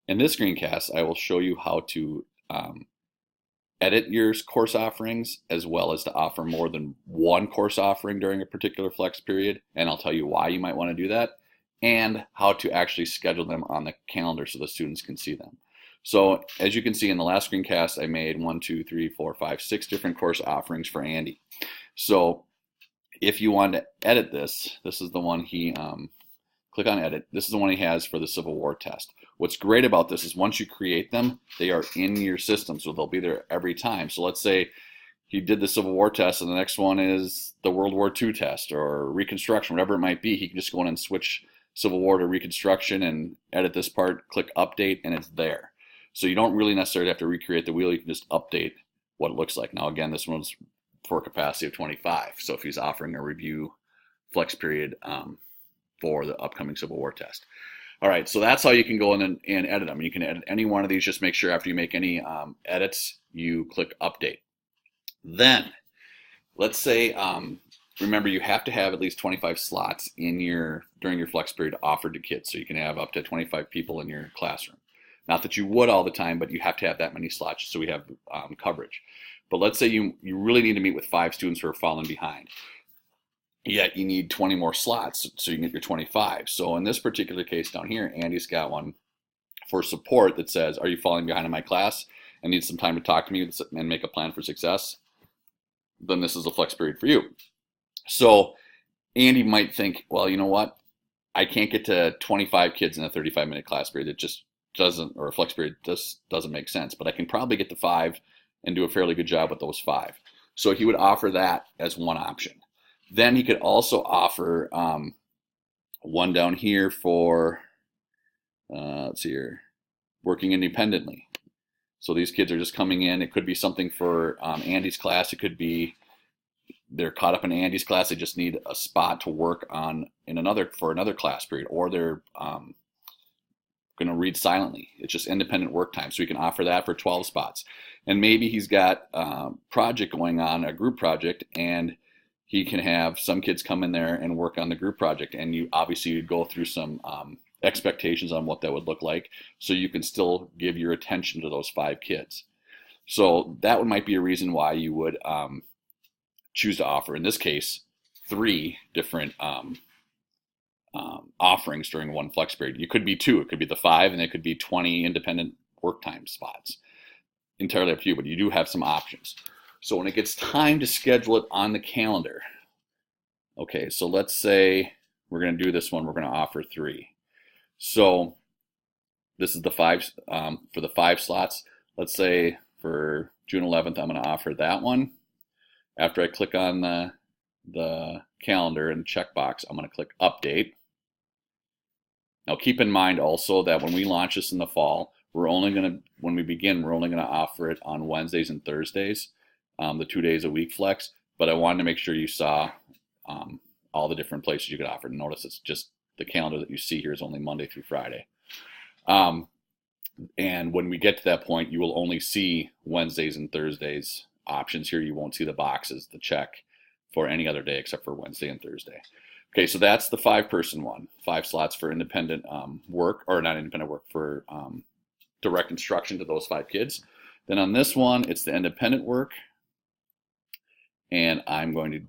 In this screencast, I will show you how to edit your course offerings as well as to offer more than one course offering during a particular flex period. And I'll tell you why you might want to do that and how to actually schedule them on the calendar so the students can see them. So as you can see in the last screencast, I made 6 different course offerings for Andy. So if you want to edit this is the one he, click on edit. This is the one he has for the Civil War test. What's great about this is once you create them, they are in your system, so they'll be there every time. So let's say he did the Civil War test and the next one is the World War II test or Reconstruction, whatever it might be. He can just go in and switch Civil War to Reconstruction and edit this part, click update, and it's there. So you don't really necessarily have to recreate the wheel. You can just update what it looks like. Now again, this one's for a capacity of 25. So if he's offering a review flex period for the upcoming Civil War test. All right, so that's how you can go in and edit them. You can edit any one of these. Just make sure after you make any edits, you click update. Then, let's say, remember you have to have at least 25 slots in during your flex period offered to kids. So you can have up to 25 people in your classroom. Not that you would all the time, but you have to have that many slots so we have coverage. But let's say you really need to meet with 5 students who are falling behind. Yet you need 20 more slots so you can get your 25. So in this particular case down here, Andy's got one for support that says, are you falling behind in my class and need some time to talk to me and make a plan for success? Then this is a flex period for you. So Andy might think, well, you know what? I can't get to 25 kids in a 35-minute class period. It just doesn't, or a flex period just doesn't make sense. But I can probably get to 5 and do a fairly good job with those 5. So he would offer that as one option. Then he could also offer one down here for, let's see here, working independently. So these kids are just coming in. It could be something for Andy's class. It could be they're caught up in Andy's class. They just need a spot to work on for another class period, or they're going to read silently. It's just independent work time. So we can offer that for 12 spots. And maybe he's got a project going on, a group project, and he can have some kids come in there and work on the group project. And you obviously go through some expectations on what that would look like so you can still give your attention to those 5 kids. So that might be a reason why you would choose to offer, in this case, 3 different offerings during one flex period. It could be 2. It could be the 5, and it could be 20 independent work time spots. Entirely up to you, but you do have some options. So when it gets time to schedule it on the calendar, okay, so let's say we're going to do this one. We're going to offer 3. So this is the 5 for the 5 slots. Let's say for June 11th, I'm going to offer that one. After I click on the calendar and checkbox, I'm going to click update. Now keep in mind also that when we launch this in the fall, when we begin, we're only going to offer it on Wednesdays and Thursdays, the 2 days a week flex. But I wanted to make sure you saw all the different places you could offer. Notice it's just the calendar that you see here is only Monday through Friday. And when we get to that point, you will only see Wednesdays and Thursdays options here. You won't see the boxes to check for any other day except for Wednesday and Thursday. Okay, so that's the 5-person one. 5 slots for independent work, or not independent work, for direct instruction to those 5 kids. Then on this one, it's the independent work. And I'm going to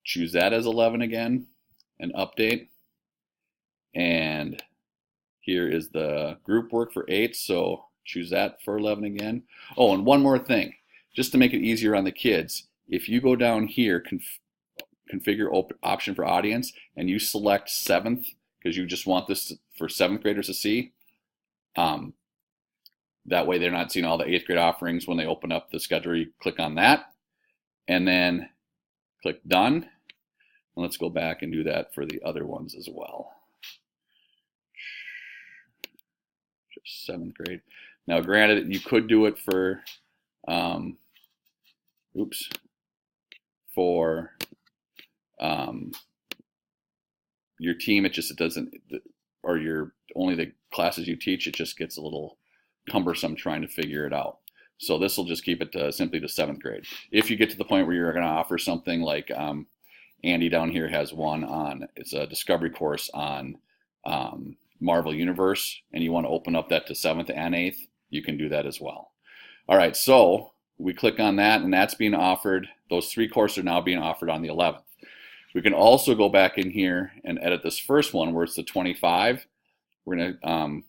choose that as 11 again and update. And here is the group work for 8, so choose that for 11 again. Oh, and one more thing, just to make it easier on the kids, if you go down here, configure option for audience, and you select 7th, because you just want this for 7th graders to see, that way they're not seeing all the 8th grade offerings when they open up the schedule. You click on that, and then click done. And let's go back and do that for the other ones as well. Just 7th grade. Now, granted, you could do it for, for your team. It doesn't, or only the classes you teach, it just gets a little cumbersome trying to figure it out. So this will just keep it simply to 7th grade. If you get to the point where you're going to offer something like Andy down here has one on, it's a discovery course on Marvel Universe and you want to open up that to 7th and 8th, you can do that as well. All right, so we click on that, and that's being offered. Those 3 courses are now being offered on the 11th. We can also go back in here and edit this first one where it's the 25. We're going to,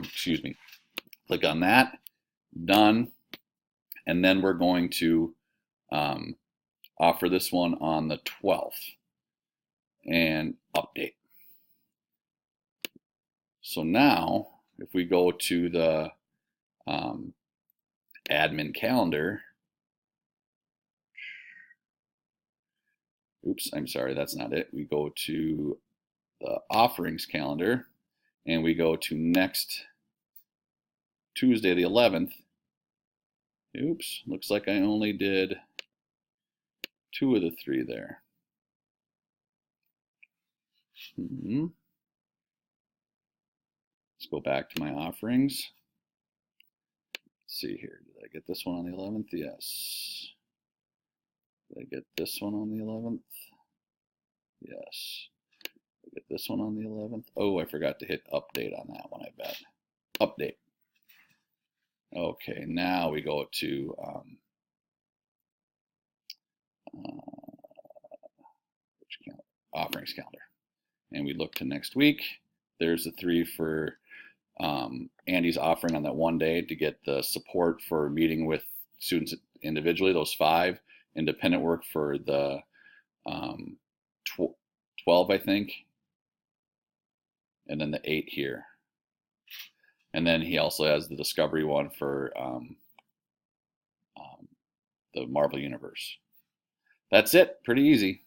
excuse me, click on that, done, and then we're going to offer this one on the 12th and update. So now, if we go to the admin calendar, oops, I'm sorry, that's not it. We go to the offerings calendar and we go to next Tuesday the 11th. Oops, looks like I only did 2 of the 3 there. Let's go back to my offerings. Let's see here, did I get this one on the 11th? Yes. Did I get this one on the 11th? Yes. Did I get this one on the 11th? Oh, I forgot to hit update on that one, I bet. Update. Okay, now we go to offerings calendar. And we look to next week. There's the 3 for Andy's offering on that one day to get the support for meeting with students individually, those 5. Independent work for the 12, I think. And then the 8 here. And then he also has the discovery one for the Marvel Universe. That's it. Pretty easy.